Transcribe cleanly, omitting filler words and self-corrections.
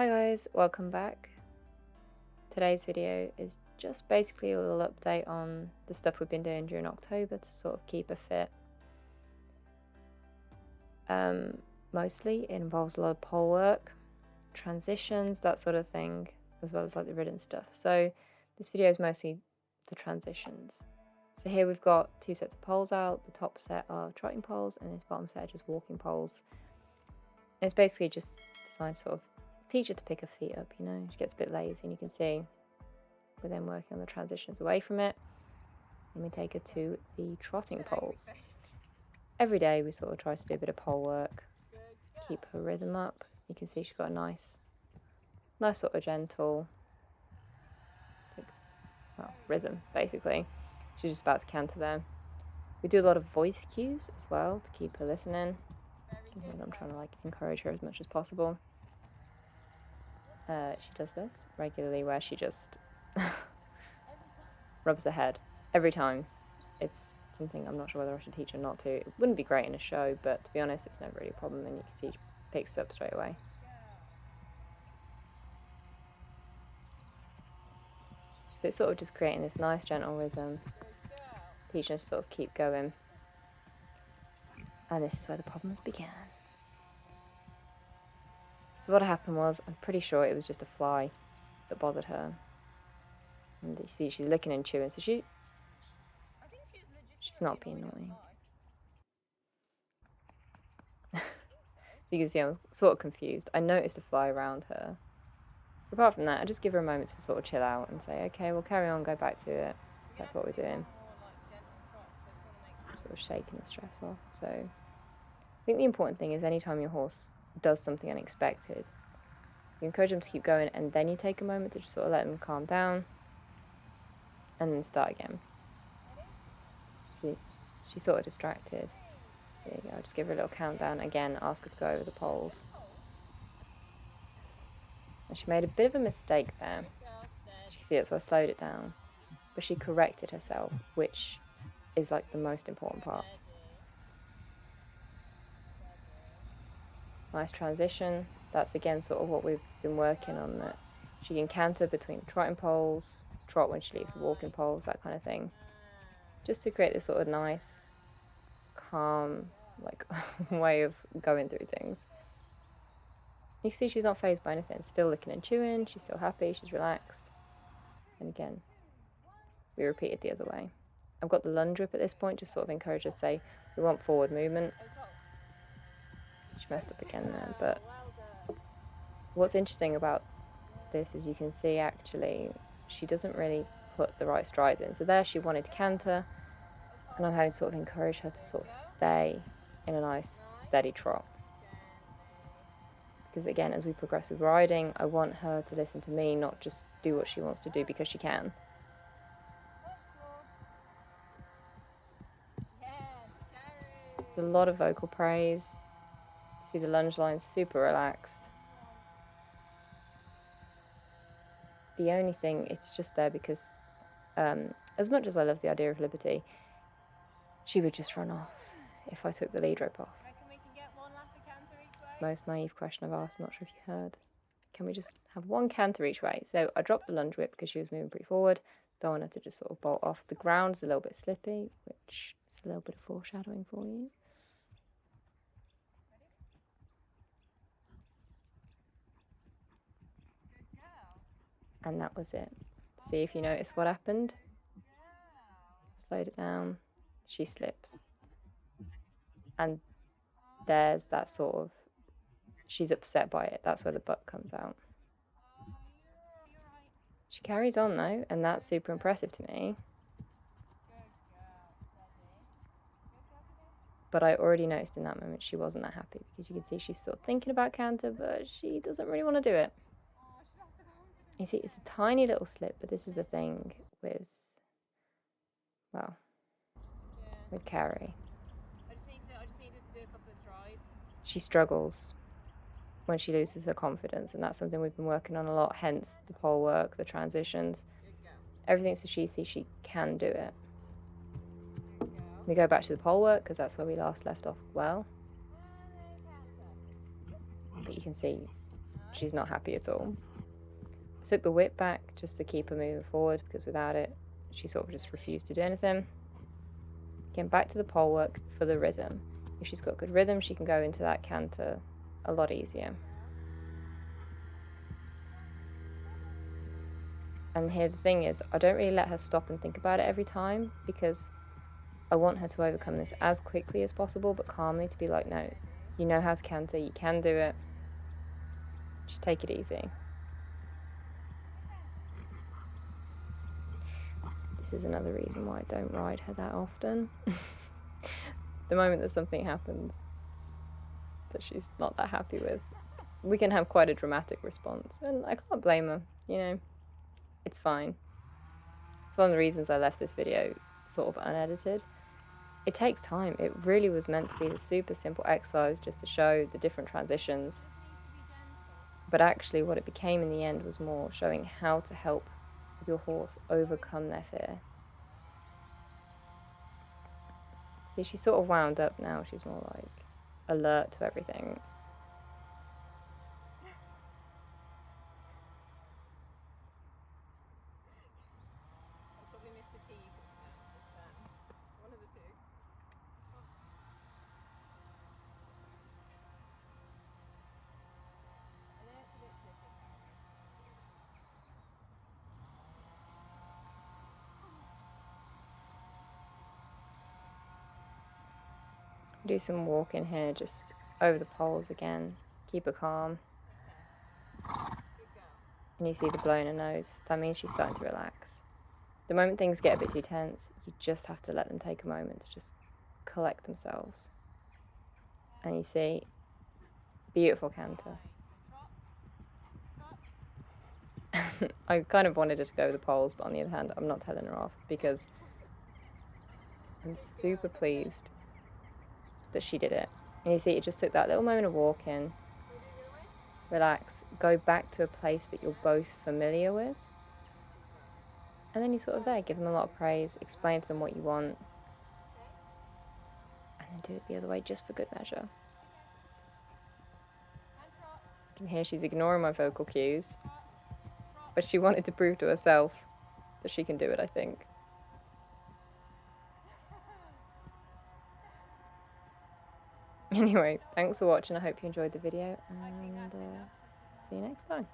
Hi guys, welcome back. Today's video is just basically a little update on the stuff we've been doing during October to sort of keep her fit. Mostly it involves a lot of pole work, transitions, that sort of thing, as well as like the ridden stuff. So this video is mostly the transitions. So here we've got two sets of poles out. The top set are trotting poles and this bottom set are just walking poles. And it's basically just designed to sort of teach her to pick her feet up, you know. She gets a bit lazy, and you can see we're then working on the transitions away from it. And we take her to the trotting poles. Every day we sort of try to do a bit of pole work, keep her rhythm up. You can see she's got a nice sort of gentle rhythm, basically. She's just about to canter there. We do a lot of voice cues as well to keep her listening. I'm trying to like encourage her as much as possible. She does this regularly where she just rubs her head every time. It's something I'm not sure whether I should teach her not to. It wouldn't be great in a show, but to be honest, it's never really a problem, and you can see she picks up straight away. So it's sort of just creating this nice gentle rhythm, teaching her to sort of keep going. And this is where the problems began. So what happened was, I'm pretty sure it was just a fly that bothered her. And you see she's licking and chewing, so she's not being annoying. You can see I'm sort of confused. I noticed a fly around her. Apart from that, I just give her a moment to sort of chill out and say, okay, we'll carry on, go back to it. That's what we're doing. Sort of shaking the stress off. So I think the important thing is anytime your horse does something unexpected, you encourage them to keep going, and then you take a moment to just sort of let them calm down and then start again. See, she's sort of distracted. There you go. I'll just give her a little countdown. Again, ask her to go over the poles. And she made a bit of a mistake there. You can see it, so I slowed it down. But she corrected herself, which is like the most important part. Nice transition. That's again sort of what we've been working on, that she can canter between trotting poles, trot when she leaves the walking poles, that kind of thing. Just to create this sort of nice, calm, like way of going through things. You can see she's not fazed by anything. Still licking and chewing. She's still happy. She's relaxed. And again, we repeat it the other way. I've got the lunge whip at this point, just sort of encourage her to say, we want forward movement. She messed up again there, but what's interesting about this is you can see actually she doesn't really put the right strides in. So there she wanted to canter, and I'm having to sort of encourage her to sort of stay in a nice steady trot. Because again, as we progress with riding, I want her to listen to me, not just do what she wants to do because she can. It's a lot of vocal praise. See the lunge line super relaxed. The only thing, it's just there because as much as I love the idea of liberty, she would just run off if I took the lead rope off. It's the most naive question I've asked. I'm not sure if you heard. Can we just have one canter each way? So I dropped the lunge whip because she was moving pretty forward. Don't want her to just sort of bolt off. The ground's a little bit slippy, which is a little bit of foreshadowing for you. And that was it. See if you notice what happened. Slowed it down. She slips. And there's that sort of, she's upset by it. That's where the butt comes out. She carries on though, and that's super impressive to me. But I already noticed in that moment she wasn't that happy, because you can see she's sort of thinking about canter, but she doesn't really want to do it. You see, it's a tiny little slip, but this is the thing with, well, with Carrie. I just need her to do a couple of strides. She struggles when she loses her confidence, and that's something we've been working on a lot, hence the pole work, the transitions, everything, so she sees she can do it. We go back to the pole work because that's where we last left off well. But you can see she's not happy at all. I took the whip back just to keep her moving forward, because without it, she sort of just refused to do anything. Again, back to the pole work for the rhythm. If she's got good rhythm, she can go into that canter a lot easier. And here the thing is, I don't really let her stop and think about it every time, because I want her to overcome this as quickly as possible, but calmly, to be like, no, you know how to canter, you can do it. Just take it easy. This is another reason why I don't ride her that often. The moment that something happens that she's not that happy with, we can have quite a dramatic response, and I can't blame her, you know, it's fine. It's one of the reasons I left this video sort of unedited. It takes time. It really was meant to be a super simple exercise just to show the different transitions. But actually what it became in the end was more showing how to help your horse overcome their fear. See, she's sort of wound up now. She's more like alert to everything. Probably missed a T you could smell. It's one of the two. Do some walking here, just over the poles again. Keep her calm. And you see the blow in her nose. That means she's starting to relax. The moment things get a bit too tense, you just have to let them take a moment to just collect themselves. And you see, beautiful canter. I kind of wanted her to go with the poles, but on the other hand, I'm not telling her off, because I'm super pleased that she did it. And you see, it just took that little moment of walking, relax, go back to a place that you're both familiar with, and then you're sort of there, give them a lot of praise, explain to them what you want, and then do it the other way just for good measure. You can hear she's ignoring my vocal cues, but she wanted to prove to herself that she can do it, I think. Anyway, thanks for watching. I hope you enjoyed the video, and see you next time.